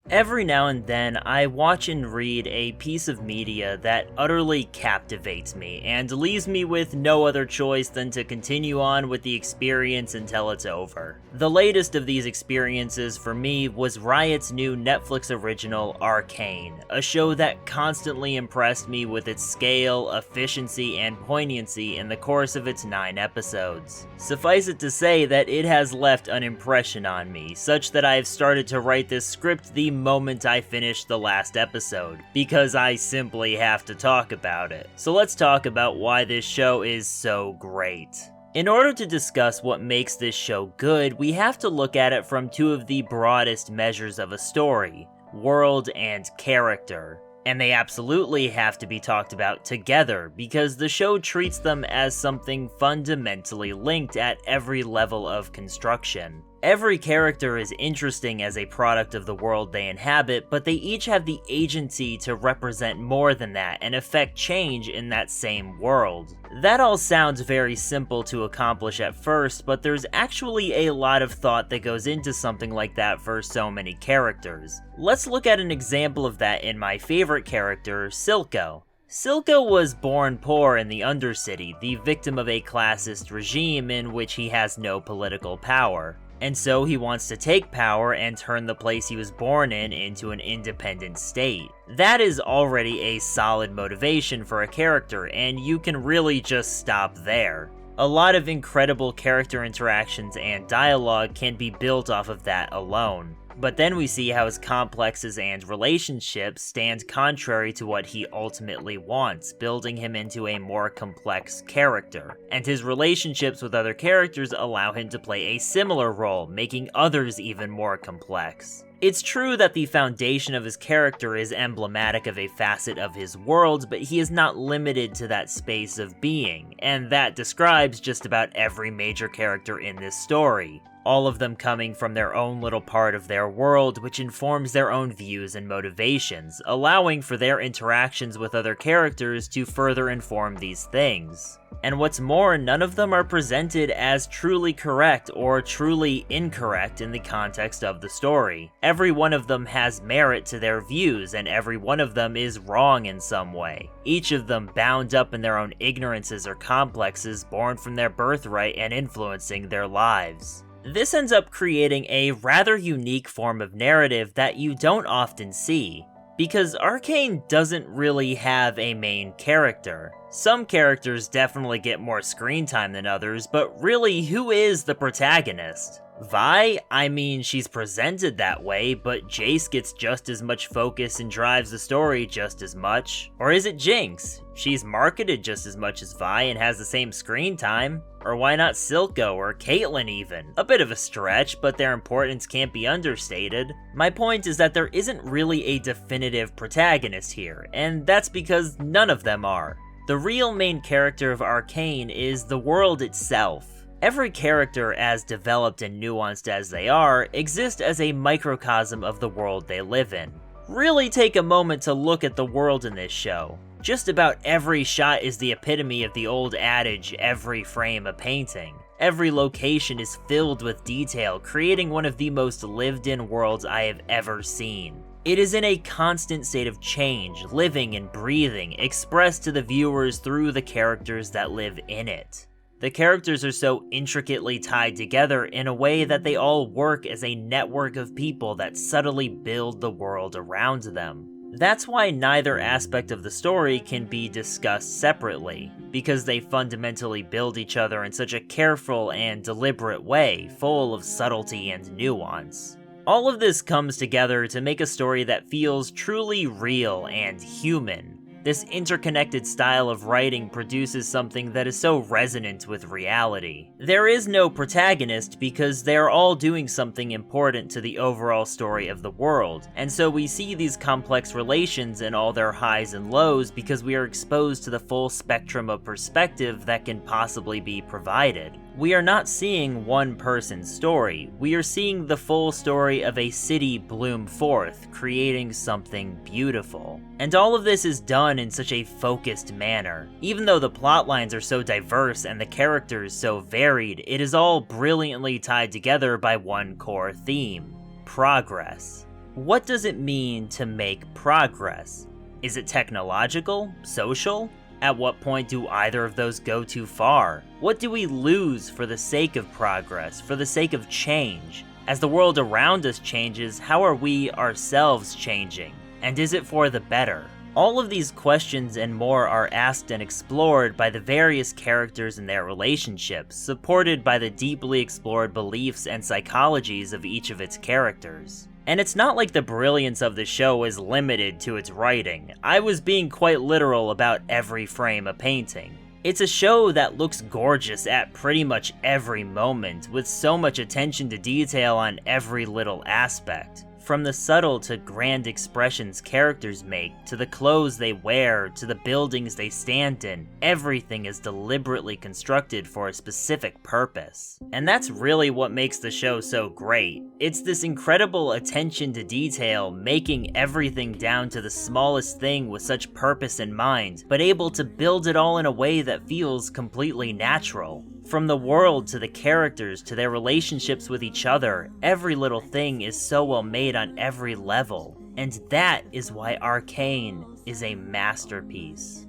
Every now and then, I watch and read a piece of media that utterly captivates me and leaves me with no other choice than to continue on with the experience until it's over. The latest of these experiences for me was Riot's new Netflix original Arcane, a show that constantly impressed me with its scale, efficiency, and poignancy in the course of its 9 episodes. Suffice it to say that it has left an impression on me, such that I have started to write this script the moment I finish the last episode, because I simply have to talk about it. So let's talk about why this show is so great. In order to discuss what makes this show good, we have to look at it from two of the broadest measures of a story: world and character. And they absolutely have to be talked about together, because the show treats them as something fundamentally linked at every level of construction. Every character is interesting as a product of the world they inhabit, but they each have the agency to represent more than that and affect change in that same world. That all sounds very simple to accomplish at first, but there's actually a lot of thought that goes into something like that for so many characters. Let's look at an example of that in my favorite character, Silco. Silco was born poor in the Undercity, the victim of a classist regime in which he has no political power. And so he wants to take power and turn the place he was born in into an independent state. That is already a solid motivation for a character, and you can really just stop there. A lot of incredible character interactions and dialogue can be built off of that alone. But then we see how his complexes and relationships stand contrary to what he ultimately wants, building him into a more complex character. And his relationships with other characters allow him to play a similar role, making others even more complex. It's true that the foundation of his character is emblematic of a facet of his world, but he is not limited to that space of being, and that describes just about every major character in this story. All of them coming from their own little part of their world, which informs their own views and motivations, allowing for their interactions with other characters to further inform these things. And what's more, none of them are presented as truly correct or truly incorrect in the context of the story. Every one of them has merit to their views, and every one of them is wrong in some way. Each of them bound up in their own ignorances or complexes born from their birthright and influencing their lives. This ends up creating a rather unique form of narrative that you don't often see, because Arcane doesn't really have a main character. Some characters definitely get more screen time than others, but really, who is the protagonist? Vi? I mean, she's presented that way, but Jace gets just as much focus and drives the story just as much. Or is it Jinx? She's marketed just as much as Vi and has the same screen time. Or why not Silco or Caitlyn even? A bit of a stretch, but their importance can't be understated. My point is that there isn't really a definitive protagonist here, and that's because none of them are. The real main character of Arcane is the world itself. Every character, as developed and nuanced as they are, exist as a microcosm of the world they live in. Really take a moment to look at the world in this show. Just about every shot is the epitome of the old adage, every frame a painting. Every location is filled with detail, creating one of the most lived-in worlds I have ever seen. It is in a constant state of change, living and breathing, expressed to the viewers through the characters that live in it. The characters are so intricately tied together in a way that they all work as a network of people that subtly build the world around them. That's why neither aspect of the story can be discussed separately, because they fundamentally build each other in such a careful and deliberate way, full of subtlety and nuance. All of this comes together to make a story that feels truly real and human. This interconnected style of writing produces something that is so resonant with reality. There is no protagonist because they are all doing something important to the overall story of the world, and so we see these complex relations in all their highs and lows because we are exposed to the full spectrum of perspective that can possibly be provided. We are not seeing one person's story, we are seeing the full story of a city bloom forth, creating something beautiful. And all of this is done in such a focused manner. Even though the plot lines are so diverse and the characters so varied, it is all brilliantly tied together by one core theme: progress. What does it mean to make progress? Is it technological? Social? At what point do either of those go too far? What do we lose for the sake of progress, for the sake of change? As the world around us changes, how are we ourselves changing? And is it for the better? All of these questions and more are asked and explored by the various characters and their relationships, supported by the deeply explored beliefs and psychologies of each of its characters. And it's not like the brilliance of the show is limited to its writing. I was being quite literal about every frame a painting. It's a show that looks gorgeous at pretty much every moment, with so much attention to detail on every little aspect. From the subtle to grand expressions characters make, to the clothes they wear, to the buildings they stand in, everything is deliberately constructed for a specific purpose. And that's really what makes the show so great. It's this incredible attention to detail, making everything down to the smallest thing with such purpose in mind, but able to build it all in a way that feels completely natural. From the world to the characters to their relationships with each other, every little thing is so well made on every level. And that is why Arcane is a masterpiece.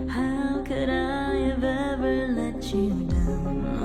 How could I have ever let you down?